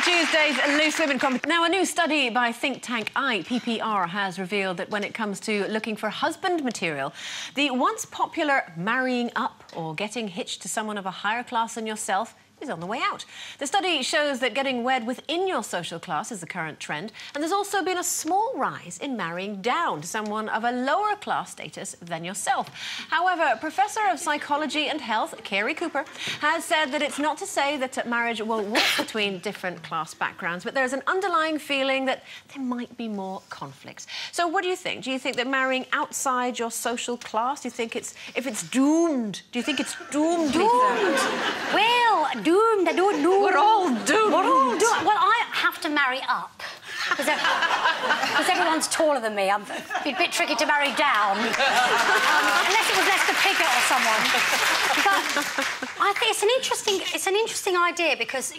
Tuesday's Loose Women competition. Now, a new study by think tank PPR has revealed that when it comes to looking for husband material, the once popular marrying up or getting hitched to someone of a higher class than yourself is on the way out. The study shows that getting wed within your social class is the current trend, and there's also been a small rise in marrying down to someone of a lower class status than yourself. However, Professor of Psychology and Health, Kerry Cooper, has said that it's not to say that marriage won't work between different class backgrounds, but there's an underlying feeling that there might be more conflicts. So what do you think? Do you think that marrying outside your social class, do you think it's doomed? Do you think it's doomed? Well, doomed. I don't know. We're all doomed. We're all doomed. Well, I have to marry up because everyone's taller than me. It'd be a bit tricky to marry down, unless it was Lester Piggott or someone. But I think it's an interesting idea because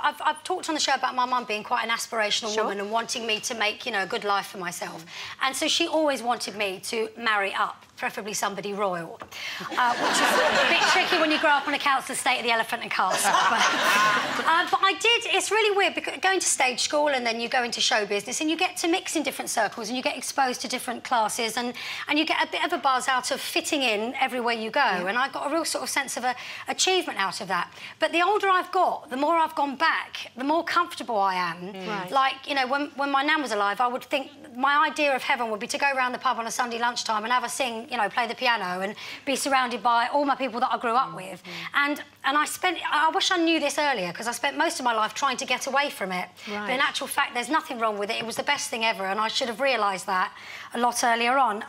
I've talked on the show about my mum being quite an aspirational woman and wanting me to make a good life for myself, and so she always wanted me to marry up. Preferably somebody royal, which is a bit tricky when you grow up on a council estate of the Elephant and Castle. But I did. It's really weird because going to stage school and then you go into show business and you get to mix in different circles and you get exposed to different classes and you get a bit of a buzz out of fitting in everywhere you go. Yeah. And I got a real sort of sense of achievement out of that. But the older I've got, the more I've gone back, the more comfortable I am. Right. Like when my nan was alive, I would think my idea of heaven would be to go around the pub on a Sunday lunchtime and have her sing, play the piano and be surrounded by all my people that I grew up with. And I wish I knew this earlier because I spent most of my life trying to get away from it. Right. But in actual fact, there's nothing wrong with it. It was the best thing ever and I should have realised that a lot earlier on.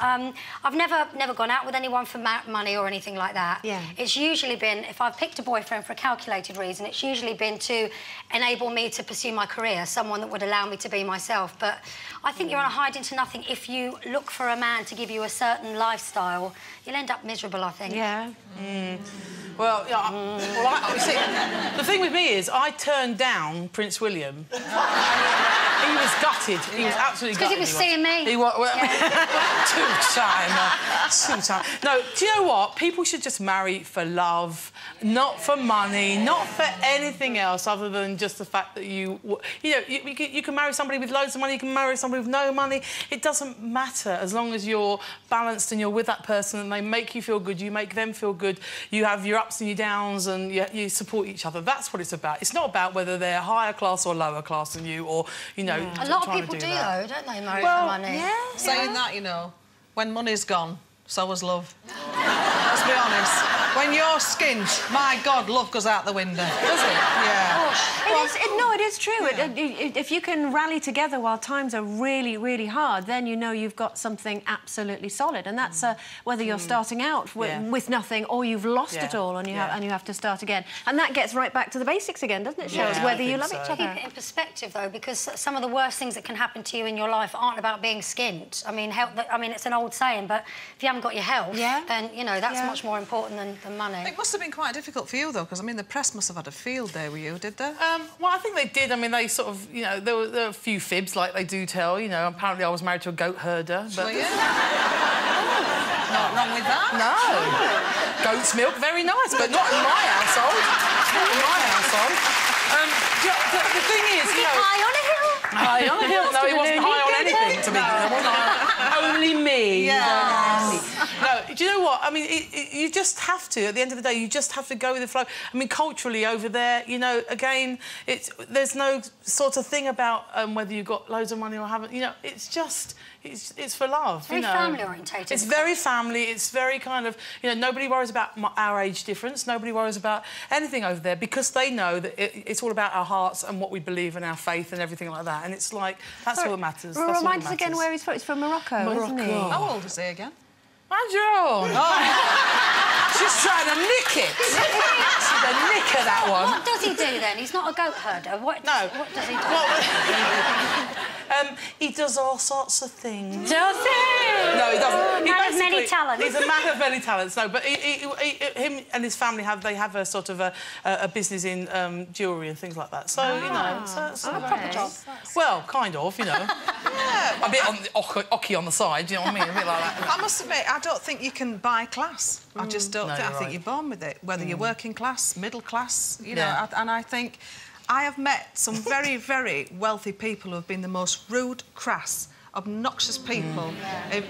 I've never gone out with anyone for money or anything like that. Yeah. It's usually been, if I've picked a boyfriend for a calculated reason, it's usually been to enable me to pursue my career, someone that would allow me to be myself. But I think you're on a hide into nothing if you look for a man to give you a certain lifestyle. You'll end up miserable, I think. Yeah. Well, see, the thing with me is I turned down Prince William. He was gutted. He was absolutely gutted. Because he was seeing me. He was... Well, Two-time. No, do you know what? People should just marry for love, not for money, not for anything else other than just the fact that you can marry somebody with loads of money, you can marry somebody with no money. It doesn't matter as long as you're balanced and you're with that person and they make you feel good, you make them feel good, you have your ups and your downs and you support each other. That's what it's about. It's not about whether they're higher class or lower class than you or, A lot of people do, though, don't they, marry for money? Yeah. Saying that, when money's gone, so is love. Let's be honest. When you're skint, my God, love goes out the window. Does it? Yeah. It is true. Yeah. If you can rally together while times are really, really hard, then you've got something absolutely solid. And that's whether you're starting out with nothing or you've lost it all and you have to start again. And that gets right back to the basics again, doesn't it, Cheryl? Whether you love each other. Keep it in perspective, though, because some of the worst things that can happen to you in your life aren't about being skint. I mean, it's an old saying, but if you haven't got your health, then, that's much more important than money. It must have been quite difficult for you, though, because, the press must have had a field day with you, did they? Well, I think they did. They sort of, there were a few fibs, like they do tell, apparently I was married to a goat herder, but... Well, not wrong with that. No. Goat's milk, very nice, but not in my household. Not in my household. The thing is, high on a hill? High on a hill? No, he wasn't high on anything, to be honest. Only me. Yes. No, do you know what? You just have to, at the end of the day, you just have to go with the flow. Culturally over there, again, there's no sort of thing about whether you've got loads of money or haven't. It's just... It's for love, Very family-orientated. It's very family, it's very kind of... nobody worries about our age difference, nobody worries about anything over there because they know that it's all about our hearts and what we believe and our faith and everything like that. And it's like, that's all that matters. Remind us again where he's from. He's from Morocco, isn't he? How old is he again? Andrea! She's trying to nick it. She's a nick at that one. What does he do, then? He's not a goat herder. What does he do? He does all sorts of things. Does he? No, he doesn't. Man of many talents. He's a man of many talents. No, but him and his family have a sort of a business in jewellery and things like that. So so a proper job. Well, kind of, Yeah. A bit on the ocky on the side. Do you know what I mean? A bit like that. I must admit, I don't think you can buy class. I just don't think. I think you're born with it. Whether you're working class, middle class, and I think. I have met some very, very wealthy people who have been the most rude, crass, obnoxious people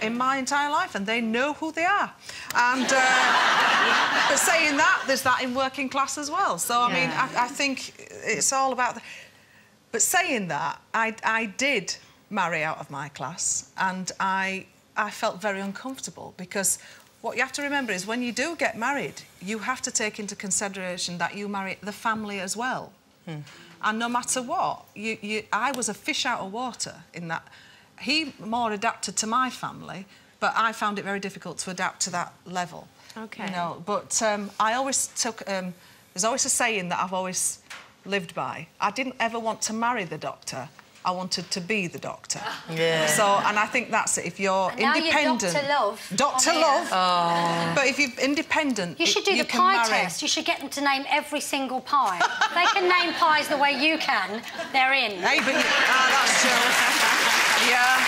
in my entire life, and they know who they are. And but saying that, there's that in working class as well. So I mean, I think it's all about. But saying that, I did marry out of my class, and I felt very uncomfortable because what you have to remember is when you do get married, you have to take into consideration that you marry the family as well. And no matter what, I was a fish out of water in that. He more adapted to my family, but I found it very difficult to adapt to that level. OK. You know, but I always took... there's always a saying that I've always lived by. I didn't ever want to marry the doctor. I wanted to be the doctor. Yeah. So, and I think that's it. If you're independent... Now you're Dr. Love. Dr. Love. Oh. But if you're independent... You should do the pie test. You should get them to name every single pie. If they can name pies the way you can, they're in. Hey, but... that's true. Yeah.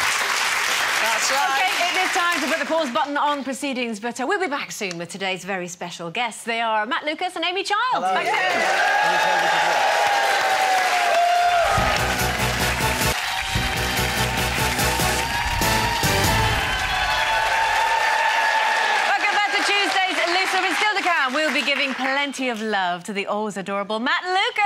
That's right. OK, it is time to put the pause button on proceedings, but we'll be back soon with today's very special guests. They are Matt Lucas and Amy Childs. Hello. Back soon. We'll be giving plenty of love to the always adorable Matt Lucas!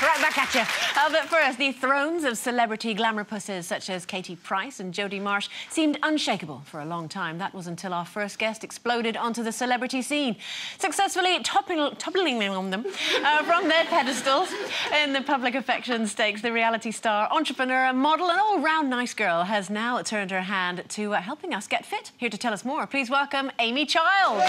Right back at you. But first, the thrones of celebrity glamour-pusses such as Katie Price and Jodie Marsh seemed unshakable for a long time. That was until our first guest exploded onto the celebrity scene, successfully toppling on them from their pedestals. In the public affection stakes, the reality star, entrepreneur, model and all-round nice girl has now turned her hand to helping us get fit. Here to tell us more, please welcome Amy Childs.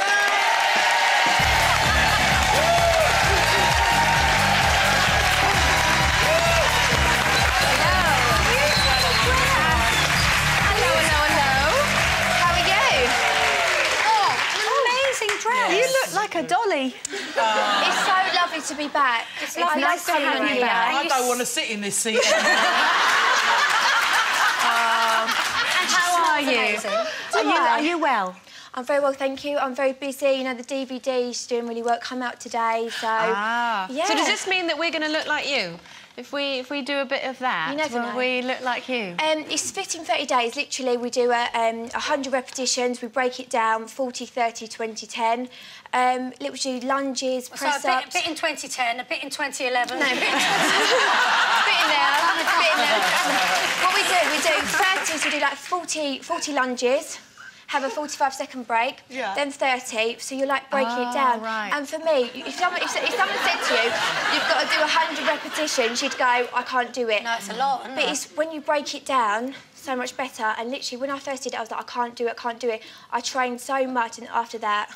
You look like a dolly. It's so lovely to be back. It's nice to have you back. I don't want to sit in this seat anymore. And how are you? Are you well? I'm very well, thank you. I'm very busy. You know, the DVD's doing really well, come out today, so... Yeah. So does this mean that we're going to look like you? If we do a bit of that, will we look like you? It's split in 30 days. Literally, we do 100 repetitions. We break it down, 40, 30, 20, 10. Literally lunges, press-ups... So a bit in 2010, a bit in 2011... No, a bit in there, a bit in there. What we do 30s, we do like 40 lunges, have a 45-second break, then 30, so you're like breaking it down. Right. And for me, if someone said to you, you've got to do 100 repetitions, you'd go, I can't do it. No, it's a lot, isn't it? But it's when you break it down, so much better. And literally, when I first did it, I was like, I can't do it. I trained so much, and after that...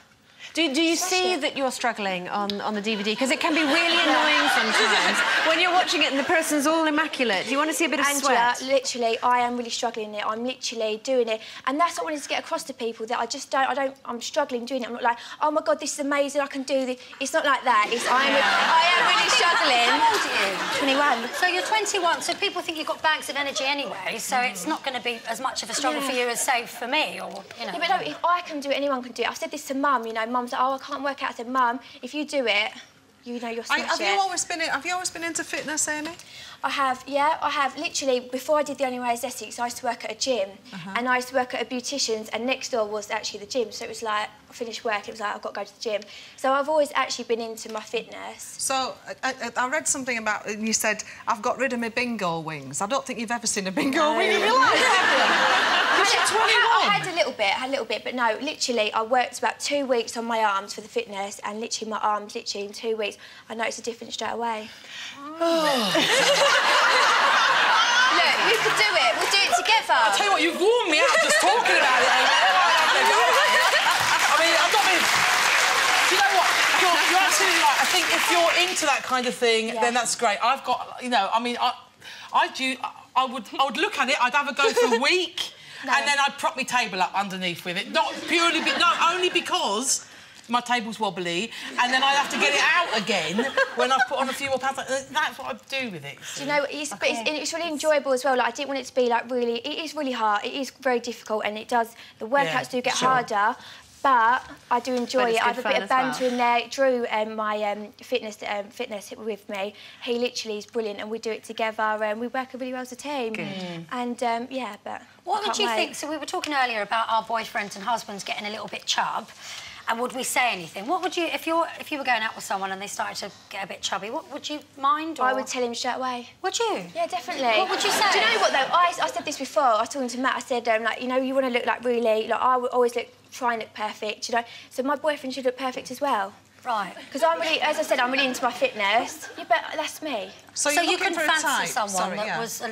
Do you see that you're struggling on the DVD? Because it can be really annoying sometimes when you're watching it and the person's all immaculate. Do you want to see a bit of sweat? Literally, I am really struggling in it. I'm literally doing it. And that's what I wanted to get across to people, that I'm struggling doing it. I'm not like, oh, my God, this is amazing, I can do this. It's not like that. I am really struggling. How old are you? 21. So you're 21, so people think you've got bags of energy anyway, so it's not going to be as much of a struggle for you as, say, for me, or, you know... Yeah, but no, if I can do it, anyone can do it. I've said this to Mum, you know, Mum's like, oh, I can't work out. I said, Mum, if you do it, you know you're smashing it. Have you always been into fitness, Amy? I have, yeah. I have. Literally, before I did the Only Way is Essex, I used to work at a gym. And I used to work at a beautician's, and next door was actually the gym. So it was like, I finished work, it was like, I've got to go to the gym. So I've always actually been into my fitness. So I read something about, you said, I've got rid of my bingo wings. I don't think you've ever seen a bingo wing in your life, have you? I had a little bit, but no, literally, I worked about 2 weeks on my arms for the fitness, and literally my arms, literally in 2 weeks, I noticed a difference straight away. Look, you could do it. We'll do it together. I'll tell you what, you've warmed me out just talking about it. I mean, I'm not being... Do you know what? You're absolutely right. I think if you're into that kind of thing, then that's great. I've got, you know, I mean, I would look at it, I'd have a go for a week, and then I'd prop my table up underneath with it. Not purely... only because... my table's wobbly, and then I have to get it out again when I've put on a few more pounds. That's what I do with it. Do you know, it's really enjoyable as well. Like, I didn't want it to be, like, really... It is really hard. It is very difficult, and it does... The workouts do get harder, But I do enjoy it. I have a bit of banter well. in there. Drew, my fitness with me, he literally is brilliant, and we do it together, and we work really well as a team. Good. And yeah, but what would you think? So we were talking earlier about our boyfriends and husbands getting a little bit chub. And would we say anything? What would you, if you were going out with someone and they started to get a bit chubby, what would you mind? Or... I would tell him straight away. Would you? Yeah, definitely. What would you say? Do you know what though? I said this before. I was talking to Matt. I said, like, you know, you want to look like really, like I would always try and look perfect, you know. So my boyfriend should look perfect as well. Right. Because I'm really, as I said, I'm really into my fitness. Yeah, but that's me. So you can fancy someone that was a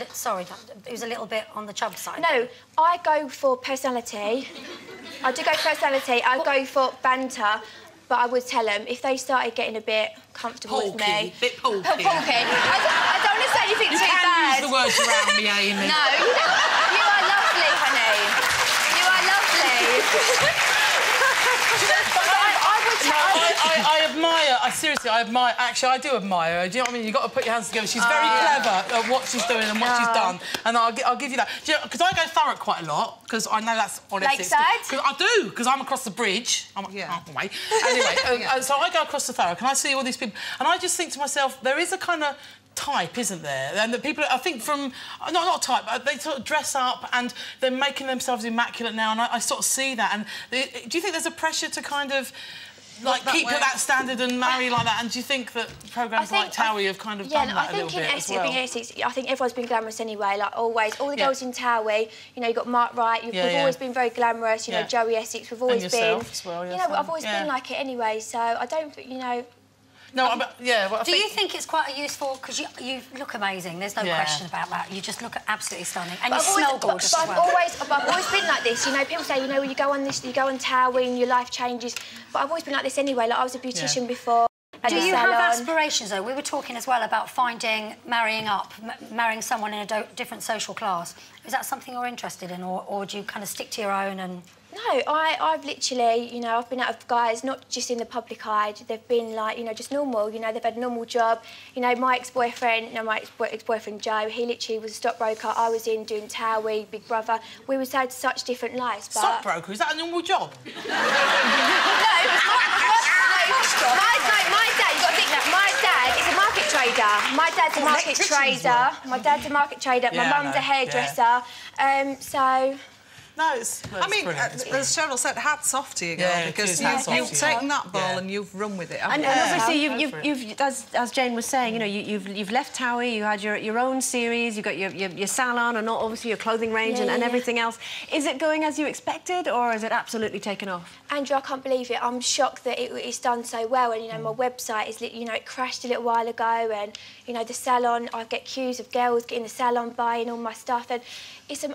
who's a little bit on the chub side. No, I go for personality. I do go for personality. I go for banter. But I would tell them if they started getting a bit comfortable with me. Bit porky. Porky. I don't want to say anything too bad. You can use the words around me, Amy. No, you are lovely, honey. You are lovely. I admire, seriously, I admire, actually, I do admire her. Do you know what I mean? You've got to put your hands together. She's very clever at what she's doing and what she's done. And I'll give you that. Because I go Thurrock quite a lot, because I know that's on Essex. Lakeside? I do, because I'm across the bridge. I'm away. Anyway, so I go across the Thurrock and I see all these people. And I just think to myself, there is a kind of type, isn't there? And the people, I think from... not type, but they sort of dress up and they're making themselves immaculate now, and I sort of see that. And do you think there's a pressure to kind of... like, keep at that standard and marry like that? And do you think that programmes like Towie have kind of done that a little bit as well? I think everyone's been glamorous anyway, like always. All the girls in Towie, you know, you've got Mark Wright, we've always been very glamorous, you know, Joey Essex, we've always been... as well, you know, I've always been like it anyway, so I don't, you know... No, well, do you think it's quite a useful... Because you look amazing, there's no question about that. You just look absolutely stunning. And you smell gorgeous as well. I've always been like this, you know, people say, you know, when you go on Towie and your life changes, but I've always been like this anyway, like I was a beautician before. Do you have aspirations, though? We were talking as well about marrying up, marrying someone in a different social class. Is that something you're interested in, or do you kind of stick to your own and... No, I've literally, you know, I've been out with guys, not just in the public eye, they've been, like, you know, just normal, you know, they've had a normal job. You know, my ex-boyfriend, my ex-boyfriend Joe, he literally was a stockbroker. I was in doing Towie, Big Brother. We was had such different lives, but... Stockbroker? Is that a normal job? No, it was my dad, you've got to think that, my dad is a market trader. My dad's a market trader. My dad's a market trader. My mum's a hairdresser. So... No, it's I mean, brilliant. as Cheryl said, hats off to you, girl, because you've taken that ball and you've run with it. And obviously, you've as Jane was saying, you know, you've left Towie, you had your own series, you got your salon, and obviously your clothing range and everything else. Is it going as you expected, or is it absolutely taken off? Andrew, I can't believe it. I'm shocked that it's done so well. And you know, my website is, you know, it crashed a little while ago, and you know, the salon, I get queues of girls getting the salon buying all my stuff, and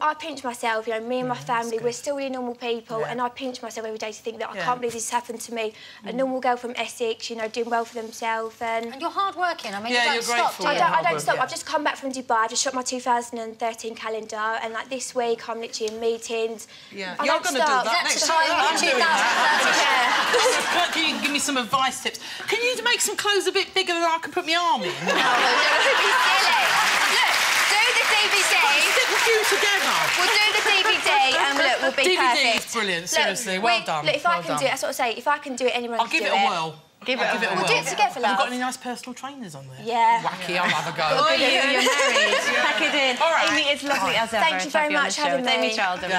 I pinch myself, you know, me and my family, we're still really normal people, and I pinch myself every day to think that I can't believe this happened to me. A normal girl from Essex, you know, doing well for themselves. And you're hard working. I mean, you don't stop. I don't stop. I've just come back from Dubai. I just shot my 2013 calendar, and like this week, I'm literally in meetings. Yeah, you're going to do that next year. I'm doing that. Can you give me some advice tips? Can you make some clothes a bit bigger than I can put my arm in? No, don't be silly. Look, do the DVD. Stick the few together. We'll do the DVD and look, we'll be DVD perfect. is brilliant, seriously, well done. Look, if I can do it, that's what I say, if I can do it, anyone can do it. I'll give it a whirl. Give it a whirl. We'll do it together, love. Have you got any nice personal trainers on there? Yeah. Wacky, I'll have a go. Oh, you're married. Pack it in. All right. Amy, it's lovely as ever. Thank you very much for having me. Amy Charlton.